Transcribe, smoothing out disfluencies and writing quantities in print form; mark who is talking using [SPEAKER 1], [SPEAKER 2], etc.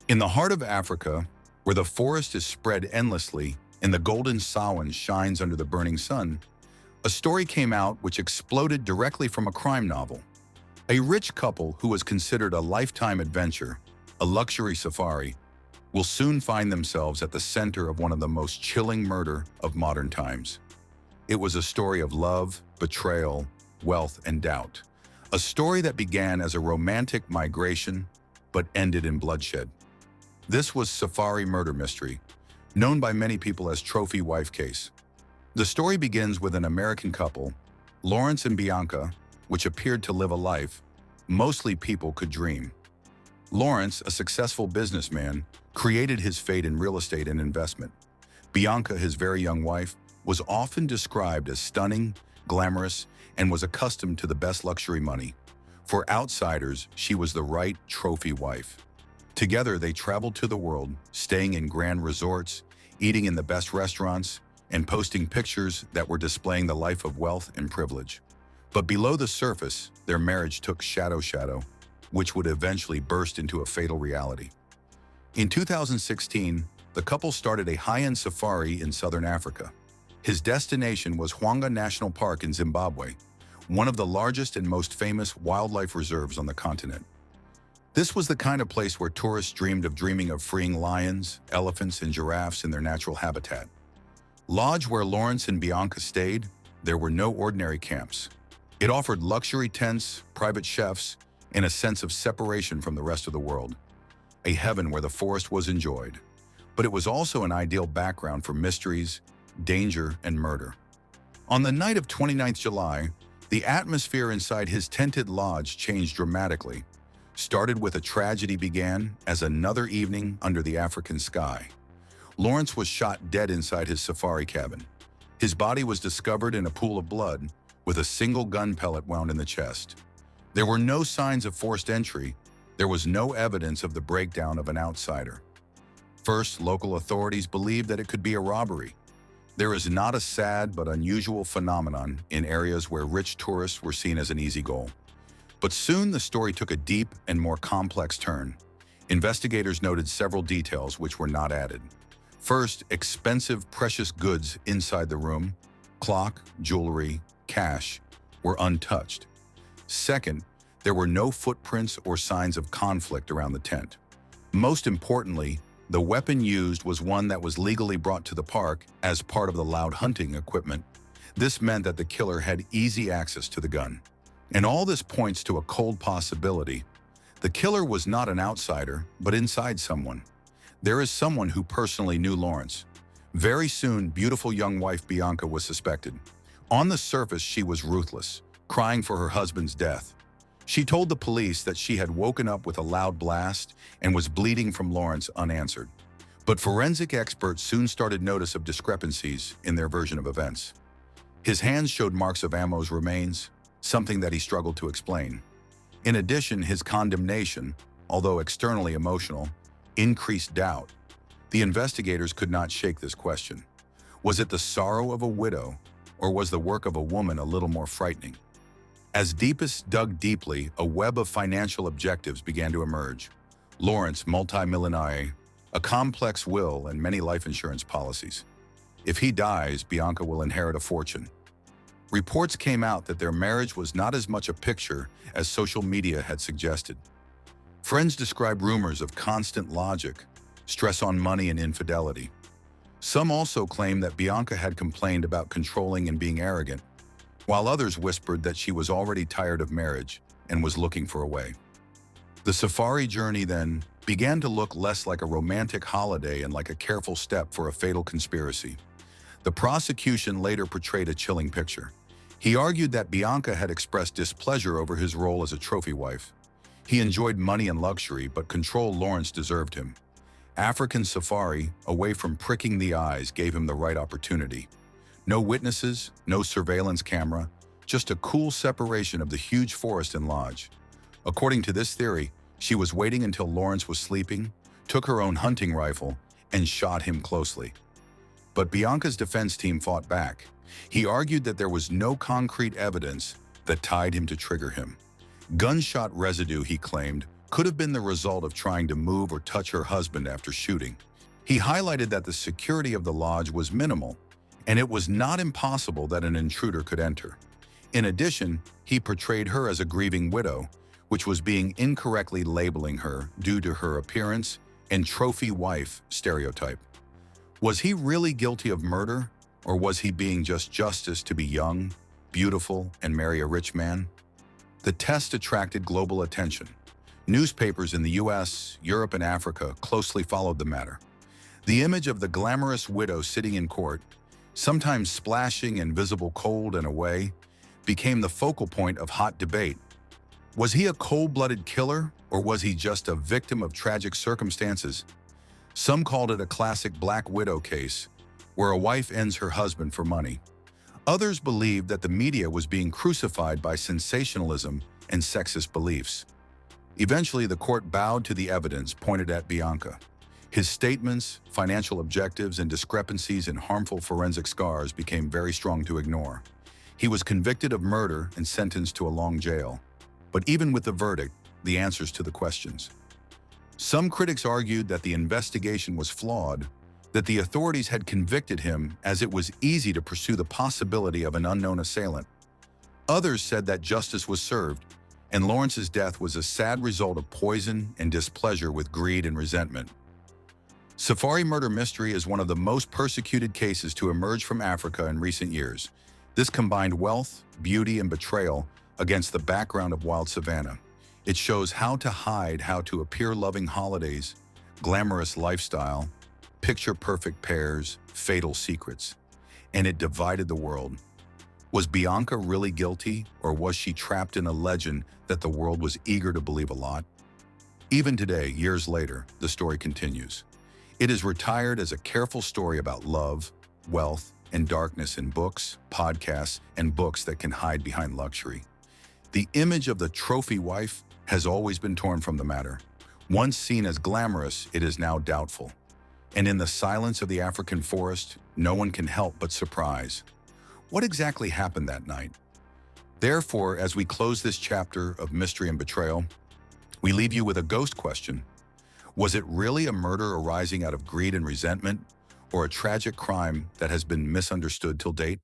[SPEAKER 1] In the heart of Africa, where the forest is spread endlessly and the golden sawan shines under the burning sun, a story came out which exploded directly from a crime novel. A rich couple who was considered a lifetime adventure, a luxury safari, will soon find themselves at the center of one of the most chilling murder of modern times. It was a story of love, betrayal, wealth, and doubt. A story that began as a romantic migration, but ended in bloodshed. This was Safari Murder Mystery, known by many people as Trophy Wife Case. The story begins with an American couple, Lawrence and Bianca, which appeared to live a life mostly people could dream. Lawrence, a successful businessman, created his fate in real estate and investment. Bianca, his very young wife, was often described as stunning, glamorous, and was accustomed to the best luxury money. For outsiders, she was the right trophy wife. Together, they traveled to the world, staying in grand resorts, eating in the best restaurants, and posting pictures that were displaying the life of wealth and privilege. But below the surface, their marriage took shadow, which would eventually burst into a fatal reality. In 2016, the couple started a high-end safari in southern Africa. His destination was Hwanga National Park in Zimbabwe, one of the largest and most famous wildlife reserves on the continent. This was the kind of place where tourists dreamed of freeing lions, elephants, and giraffes in their natural habitat. Lodge where Lawrence and Bianca stayed, there were no ordinary camps. It offered luxury tents, private chefs, and a sense of separation from the rest of the world. A heaven where the forest was enjoyed. But it was also an ideal background for mysteries, danger, and murder. On the night of 29th July, the atmosphere inside his tented lodge changed dramatically. Started with a tragedy began as another evening under the African sky. Lawrence was shot dead inside his safari cabin. His body was discovered in a pool of blood, with a single gun pellet wound in the chest. There were no signs of forced entry. There was no evidence of the breakdown of an outsider. First, local authorities believed that it could be a robbery. There is not a sad but unusual phenomenon in areas where rich tourists were seen as an easy goal. But soon the story took a deep and more complex turn. Investigators noted several details which were not added. First, expensive precious goods inside the room, clock, jewelry, cash, were untouched. Second, there were no footprints or signs of conflict around the tent. Most importantly, the weapon used was one that was legally brought to the park as part of the loud hunting equipment. This meant that the killer had easy access to the gun. And all this points to a cold possibility. The killer was not an outsider, but inside someone. There is someone who personally knew Lawrence. Very soon, beautiful young wife Bianca was suspected. On the surface, she was ruthless, crying for her husband's death. She told the police that she had woken up with a loud blast and was bleeding from Lawrence unanswered. But forensic experts soon started notice of discrepancies in their version of events. His hands showed marks of ammo's remains, something that he struggled to explain. In addition, his condemnation, although externally emotional, increased doubt. The investigators could not shake this question. Was it the sorrow of a widow, or was the work of a woman a little more frightening? As Deepest dug deeply, a web of financial objectives began to emerge. Lawrence, multimillionaire, a complex will, and many life insurance policies. If he dies, Bianca will inherit a fortune. Reports came out that their marriage was not as much a picture as social media had suggested. Friends described rumors of constant logic, stress on money, and infidelity. Some also claimed that Bianca had complained about controlling and being arrogant, while others whispered that she was already tired of marriage and was looking for a way. The safari journey then began to look less like a romantic holiday and like a careful step for a fatal conspiracy. The prosecution later portrayed a chilling picture. He argued that Bianca had expressed displeasure over his role as a trophy wife. He enjoyed money and luxury, but control Lawrence deserved him. African safari, away from pricking the eyes, gave him the right opportunity. No witnesses, no surveillance camera, just a cool separation of the huge forest and lodge. According to this theory, she was waiting until Lawrence was sleeping, took her own hunting rifle, and shot him closely. But Bianca's defense team fought back. He argued that there was no concrete evidence that tied him to trigger him. Gunshot residue, he claimed, could have been the result of trying to move or touch her husband after shooting. He highlighted that the security of the lodge was minimal, and it was not impossible that an intruder could enter. In addition, he portrayed her as a grieving widow, which was being incorrectly labeling her due to her appearance and trophy wife stereotype. Was he really guilty of murder, or was he being just justice to be young, beautiful, and marry a rich man? The test attracted global attention. Newspapers in the US, Europe, and Africa closely followed the matter. The image of the glamorous widow sitting in court, sometimes splashing and visible cold and away, became the focal point of hot debate. Was he a cold-blooded killer, or was he just a victim of tragic circumstances? Some called it a classic Black Widow case, where a wife ends her husband for money. Others believed that the media was being crucified by sensationalism and sexist beliefs. Eventually, the court bowed to the evidence pointed at Bianca. His statements, financial objectives, and discrepancies in harmful forensic scars became very strong to ignore. He was convicted of murder and sentenced to a long jail. But even with the verdict, the answers to the questions. Some critics argued that the investigation was flawed, that the authorities had convicted him as it was easy to pursue the possibility of an unknown assailant. Others said that justice was served, and Lawrence's death was a sad result of poison and displeasure with greed and resentment. Safari murder mystery is one of the most persecuted cases to emerge from Africa in recent years. This combined wealth, beauty, and betrayal against the background of wild savanna. It shows how to hide, how to appear loving holidays, glamorous lifestyle, picture-perfect pairs, fatal secrets. And it divided the world. Was Bianca really guilty, or was she trapped in a legend that the world was eager to believe a lot? Even today, years later, the story continues. It is retired as a careful story about love, wealth, and darkness in books, podcasts, and books that can hide behind luxury. The image of the trophy wife has always been torn from the matter. Once seen as glamorous, it is now doubtful. And in the silence of the African forest, no one can help but surprise. What exactly happened that night? Therefore, as we close this chapter of mystery and betrayal, we leave you with a ghost question. Was it really a murder arising out of greed and resentment, or a tragic crime that has been misunderstood till date?